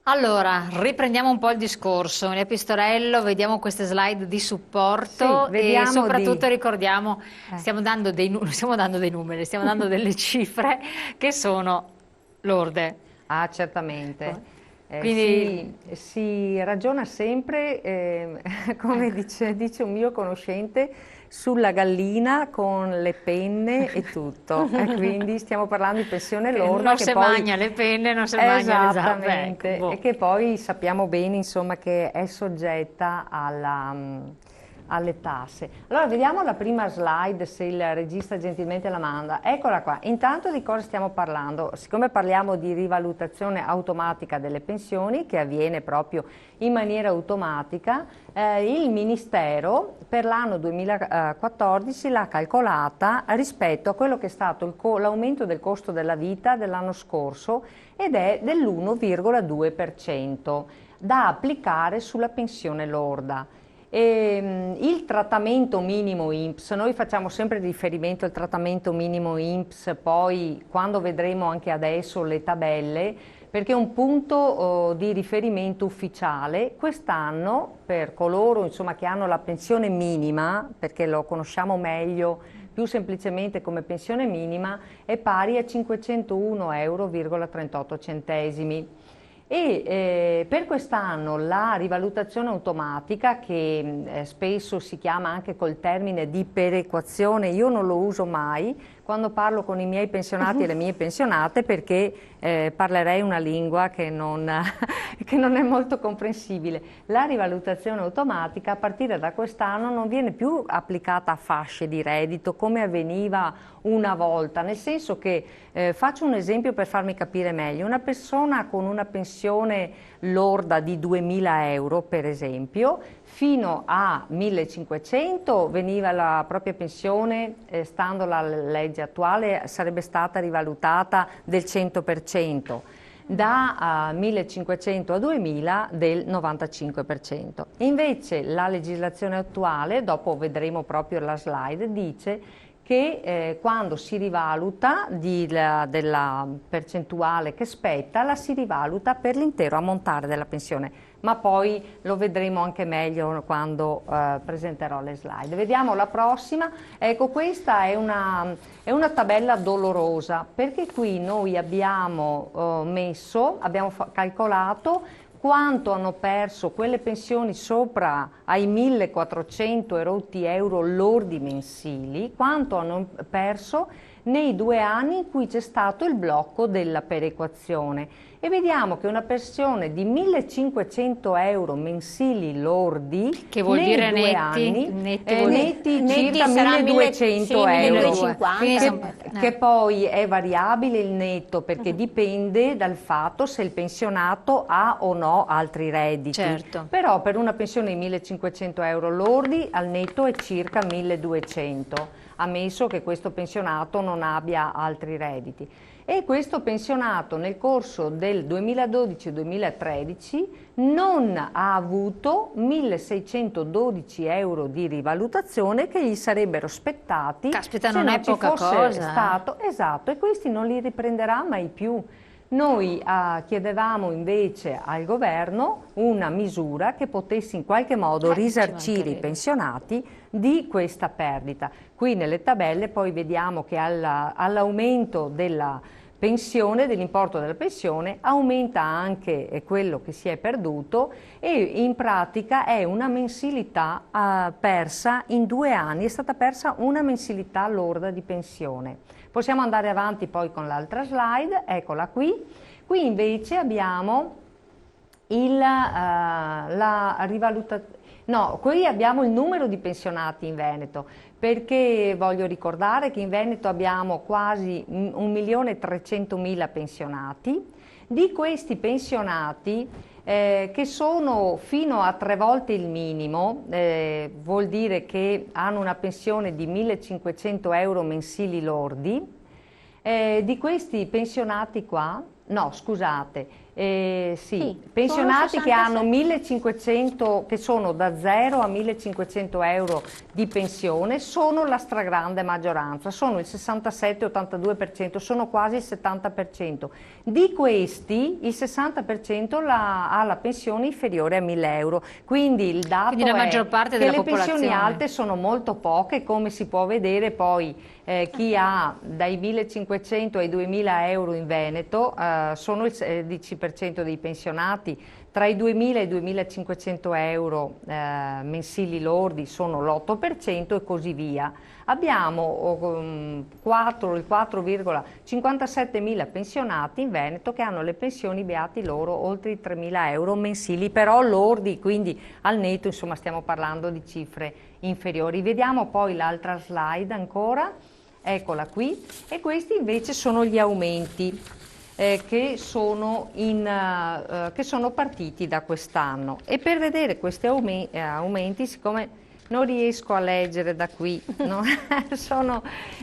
Allora, riprendiamo un po' il discorso. Nel Pistorello vediamo queste slide di Sì, supporto e vediamo di... soprattutto ricordiamo, eh, stiamo dando non stiamo dando dei numeri, stiamo dando delle cifre che sono lorde. Ah, certamente. Quindi Si ragiona sempre, come ecco, dice un mio conoscente, sulla gallina con le penne e tutto. E quindi stiamo parlando di pensione che lorda non che si poi... magna le penne, non si magna le zampe. Ecco, Esattamente, e boh. che poi sappiamo bene, insomma, che è soggetta alle tasse. Allora, vediamo la prima slide, se il regista gentilmente la manda. Eccola qua. Intanto di cosa stiamo parlando? Siccome parliamo di rivalutazione automatica delle pensioni, che avviene proprio in maniera automatica, il Ministero per l'anno 2014 l'ha calcolata rispetto a quello che è stato l'aumento del costo della vita dell'anno scorso ed è dell'1,2% da applicare sulla pensione lorda. Il trattamento minimo INPS, noi facciamo sempre riferimento al trattamento minimo INPS, poi quando vedremo anche adesso le tabelle, perché è un punto di riferimento ufficiale. Quest'anno per coloro insomma, che hanno la pensione minima, perché lo conosciamo meglio più semplicemente come pensione minima, è pari a 501,38 euro. Per quest'anno la rivalutazione automatica, che spesso si chiama anche col termine di perequazione, io non lo uso mai quando parlo con i miei pensionati e le mie pensionate, perché parlerei una lingua che non, che non è molto comprensibile. La rivalutazione automatica a partire da quest'anno non viene più applicata a fasce di reddito come avveniva una volta, nel senso che, faccio un esempio per farmi capire meglio, una persona con una pensione lorda di 2000 euro per esempio, fino a 1500 veniva la propria pensione, stando alla legge attuale, sarebbe stata rivalutata del 100%, da 1500 a 2000 del 95%. Invece la legislazione attuale, dopo vedremo proprio la slide, dice che quando si rivaluta della percentuale che spetta, la si rivaluta per l'intero ammontare della pensione, ma poi lo vedremo anche meglio quando presenterò le slide. Vediamo la prossima. Ecco, questa è una tabella dolorosa, perché qui noi abbiamo abbiamo calcolato quanto hanno perso quelle pensioni sopra ai 1400 erotti euro lordi mensili, quanto hanno perso nei 2 anni in cui c'è stato il blocco della perequazione. E vediamo che una pensione di 1500 euro mensili lordi Che vuol nei dire due netti? anni, Netti vuol dire... netti Netti circa sarà 1200 euro. 1250. Quindi Che poi è variabile il netto, perché dipende dal fatto se il pensionato ha o no altri redditi. certo. Però per una pensione di 1500 euro lordi al netto è circa 1200, ammesso che questo pensionato non abbia altri redditi. E questo pensionato nel corso del 2012-2013 non ha avuto 1612 euro di rivalutazione che gli sarebbero spettati Caspita, se non è non ci poca fosse cosa, stato. Esatto, e questi non li riprenderà mai più. Noi chiedevamo invece al governo una misura che potesse in qualche modo Ci risarcire i mancherebbe. pensionati di questa perdita. Qui nelle tabelle poi vediamo che all'aumento della pensione, dell'importo della pensione, aumenta anche quello che si è perduto, e in pratica è una mensilità persa in 2 anni, è stata persa una mensilità lorda di pensione. Possiamo andare avanti poi con l'altra slide, eccola qui. Qui invece abbiamo la rivalutazione. No, qui abbiamo il numero di pensionati in Veneto, perché voglio ricordare che in Veneto abbiamo quasi 1.300.000 pensionati. Di questi pensionati, che sono fino a 3 volte il minimo, vuol dire che hanno una pensione di 1500 euro mensili lordi, di questi pensionati qua, no scusate, Sì, Sì, pensionati solo che hanno 67. 1500, che sono da 0 a 1500 euro di pensione, sono la stragrande maggioranza, sono il 67-82%, sono quasi il 70%. Di questi il 60% ha la pensione inferiore a 1000 euro, quindi il Quindi dato la è maggior parte che della le pensioni popolazione. alte sono molto poche, come si può vedere poi. Chi ha dai 1500 ai 2000 euro in Veneto sono il 16% dei pensionati, tra i 2000 e i 2500 euro mensili lordi sono l'8% e così via. Abbiamo il 4,57 mila pensionati in Veneto che hanno le pensioni, beati loro, oltre i 3000 euro mensili, però lordi, quindi al netto, insomma, stiamo parlando di cifre inferiori. Vediamo poi l'altra slide ancora. Eccola qui, e questi invece sono gli aumenti che sono partiti da quest'anno. E per vedere questi aumenti, siccome non riesco a leggere da qui, no?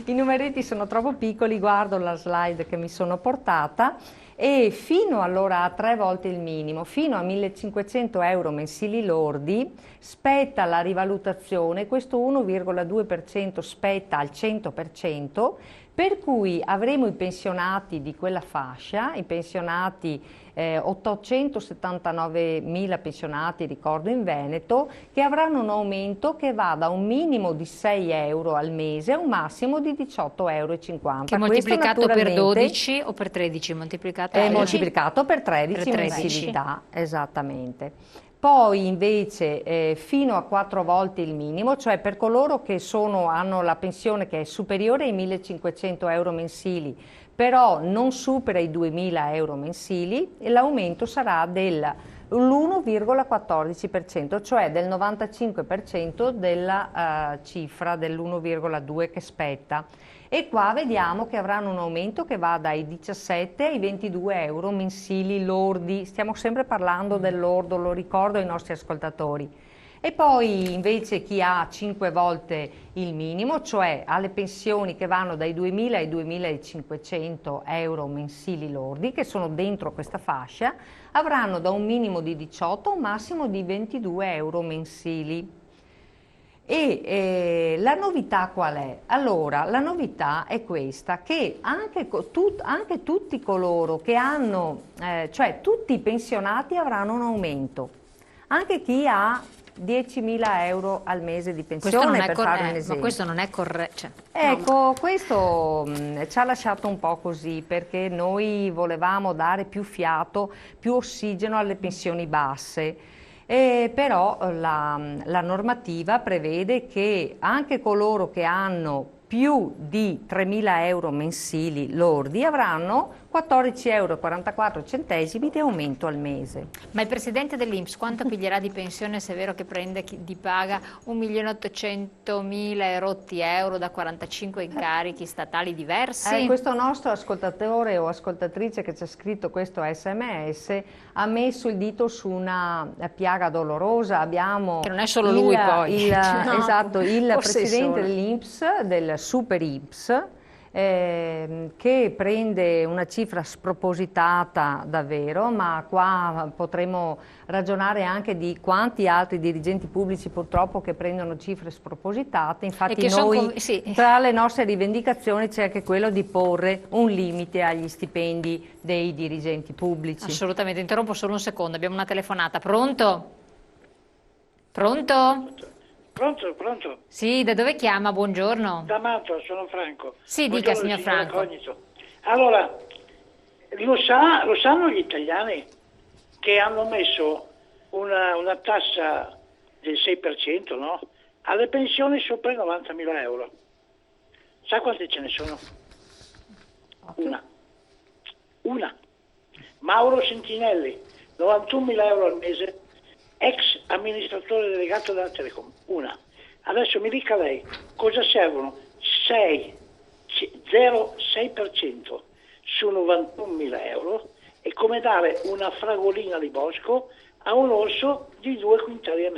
I numeretti sono troppo piccoli, guardo la slide che mi sono portata, e fino allora a 3 volte il minimo, fino a 1500 euro mensili lordi, spetta la rivalutazione, questo 1,2% spetta al 100%, per cui avremo i pensionati di quella fascia, i pensionati 879.000 pensionati, ricordo, in Veneto, che avranno un aumento che va da un minimo di 6 euro al mese a un massimo di 18,50 Che euro. Questo moltiplicato per naturalmente 12 o per 13? Moltiplicato è 13. moltiplicato per 13 Per 13. mensilità, esattamente. Poi invece fino a 4 volte il minimo, cioè per coloro che hanno la pensione che è superiore ai 1500 euro mensili, però non supera i 2000 euro mensili, e l'aumento sarà dell'1,14%, cioè del 95% della cifra dell'1,2 che spetta. E qua vediamo che avranno un aumento che va dai 17 ai 22 euro mensili lordi. Stiamo sempre parlando del lordo, lo ricordo ai nostri ascoltatori. E poi invece chi ha 5 volte il minimo, cioè ha le pensioni che vanno dai 2000 ai 2500 euro mensili lordi, che sono dentro questa fascia, avranno da un minimo di 18 a un massimo di 22 euro mensili. E la novità qual è? Allora, la novità è questa, che anche tutti coloro che hanno, cioè tutti i pensionati avranno un aumento, anche chi ha 10.000 euro al mese di Questo non pensione, è per fare un ma esempio. questo non è corretto. Cioè, Ecco, questo ci ha lasciato un po' così, perché noi volevamo dare più fiato, più ossigeno alle pensioni basse. Però la normativa prevede che anche coloro che hanno più di 3.000 euro mensili lordi avranno 14,44 euro di aumento al mese. ma il presidente dell'INPS quanto piglierà di pensione se è vero che prende di paga 1.800.000 rotti euro da 45 incarichi statali diversi? Questo nostro ascoltatore o ascoltatrice che ci ha scritto questo SMS ha messo il dito su una piaga dolorosa. Abbiamo Che non è solo lui poi. No, esatto, il forse presidente solo. dell'INPS, del Super INPS, che prende una cifra spropositata davvero, ma qua potremo ragionare anche di quanti altri dirigenti pubblici purtroppo che prendono cifre spropositate. Infatti che noi sì. tra le nostre rivendicazioni c'è anche quello di porre un limite agli stipendi dei dirigenti pubblici. Assolutamente, interrompo solo un secondo, abbiamo una telefonata. Pronto? Pronto? Pronto, pronto? Sì, da dove chiama? Buongiorno. Da Mantova, sono Franco. Sì, dica, Buongiorno, signor signora Franco. Cognito. Allora, lo sanno gli italiani che hanno messo una tassa del 6%, no? Alle pensioni sopra i 90.000 euro. Sa quante ce ne sono? Una. Mauro Sentinelli, 91.000 euro al mese, ex amministratore delegato della Telecom. Una. Adesso mi dica lei, cosa servono 0,6% su 91.000 euro? È come dare una fragolina di bosco a un orso di 2,5 quintali.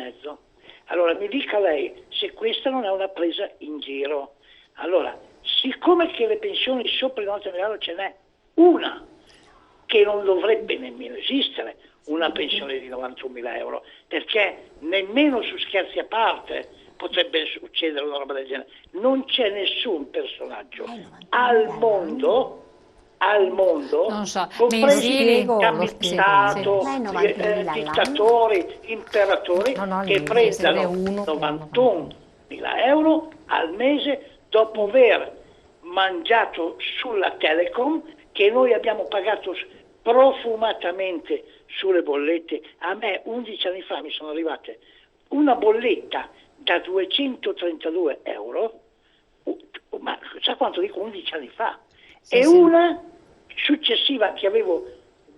Allora mi dica lei se questa non è una presa in giro. Allora, siccome che le pensioni sopra i 90.000 euro ce n'è una, che non dovrebbe nemmeno esistere una pensione di 91.000 euro, perché nemmeno su scherzi a parte potrebbe succedere una roba del genere. Non c'è nessun personaggio al mondo, non so, compresi mensili, capitato, dittatori, imperatori, che prendano 91.000 euro al mese dopo aver mangiato sulla Telecom, che noi abbiamo pagato profumatamente sulle bollette. A me 11 anni fa mi sono arrivate una bolletta da 232 euro, ma sa quanto dico 11 anni fa? Sì, e sì. Una successiva che avevo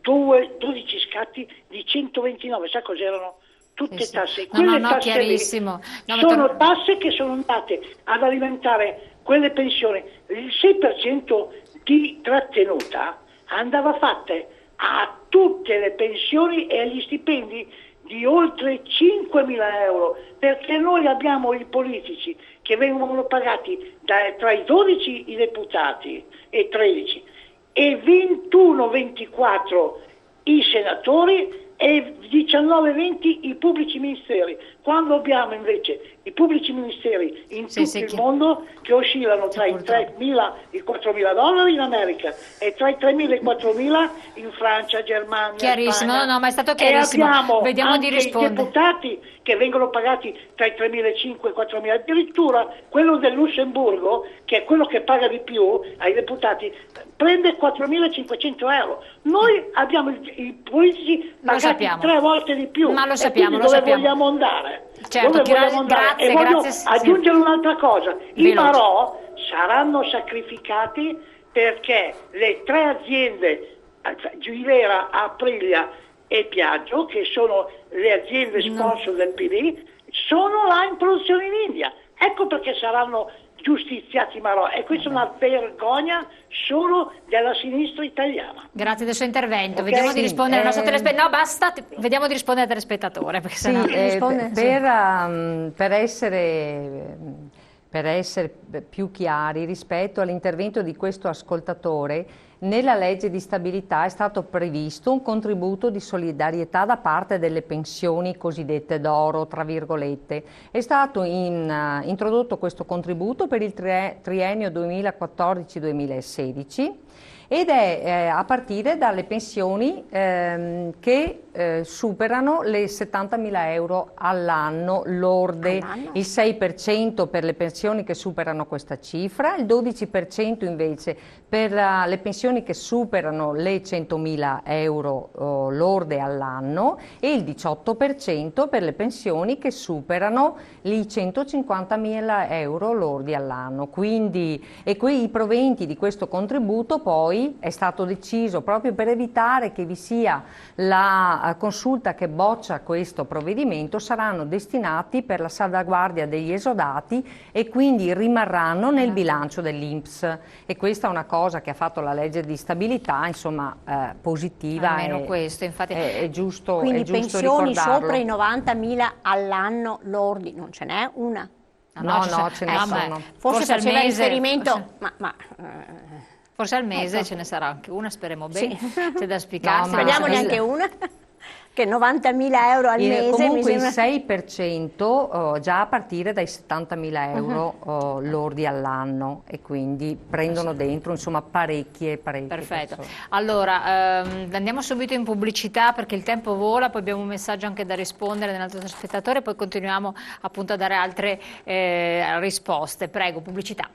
12 scatti di 129, sa cos'erano? Tutte Sì. tasse. No, Quelle no, tasse lì chiarissimo. No, sono tasse che sono andate ad alimentare quelle pensioni. Il 6% di trattenuta andava fatte a tutte le pensioni e agli stipendi di oltre 5.000 euro, perché noi abbiamo i politici che vengono pagati tra i 12 i deputati e 13 e 21-24 i senatori e 19-20 i pubblici ministeri, quando abbiamo invece i pubblici ministeri in tutto il mondo che oscillano tra i 3.000 e i 4.000 dollari in America e tra i 3.000 e i 4.000 in Francia, Germania, chiarissimo, Spagna. no, ma è stato chiarissimo. E abbiamo Vediamo anche di rispondere. i deputati che vengono pagati tra i 3.500 e i 4.000, addirittura quello del Lussemburgo, che è quello che paga di più ai deputati, prende 4.500 euro. Noi abbiamo i politici pagati 3 volte di più. Ma lo sappiamo, e lo dove sappiamo. vogliamo andare? Certo, Dove vogliamo andare? grazie, E voglio grazie, aggiungere un'altra cosa. I Veloce. Marò saranno sacrificati perché le 3 aziende, Giuilera, Aprilia e Piaggio, che sono le aziende sponsor del PD, sono là in produzione in India. Ecco perché saranno giustiziati Marò, e questa è una vergogna solo della sinistra italiana. Grazie del suo intervento. Okay. Vediamo di rispondere al nostro telespettatore. No, basta, vediamo di rispondere al telespettatore. Perché Sì, sennò... per essere più chiari rispetto all'intervento di questo ascoltatore, nella legge di stabilità è stato previsto un contributo di solidarietà da parte delle pensioni cosiddette d'oro, tra virgolette. È stato introdotto questo contributo per il triennio 2014-2016 ed è a partire dalle pensioni che superano le 70.000 euro all'anno lorde, il 6% per le pensioni che superano questa cifra, il 12% invece per le pensioni che superano le 100.000 euro lorde all'anno e il 18% per le pensioni che superano i 150.000 euro lordi all'anno. Quindi, i proventi di questo contributo poi è stato deciso proprio per evitare che vi sia la consulta che boccia questo provvedimento, saranno destinati per la salvaguardia degli esodati e quindi rimarranno nel bilancio dell'INPS, e questa è una cosa che ha fatto la legge di stabilità, insomma, positiva. Almeno questo, infatti. È giusto, quindi è giusto pensioni ricordarlo. sopra i 90.000 all'anno lordi, non ce n'è una? No, ce ne sono. Forse faceva al mese, riferimento, forse al mese ce ne sarà anche una, speriamo bene. Sì. C'è da spicarsi. speriamo neanche una, che 90.000 euro al mese comunque mi sembra... il 6% già a partire dai 70.000 euro lordi all'anno, e quindi prendono dentro insomma parecchie Perfetto. persone. Allora, andiamo subito in pubblicità perché il tempo vola, poi abbiamo un messaggio anche da rispondere del nostro spettatore, poi continuiamo appunto a dare altre risposte. Prego, pubblicità.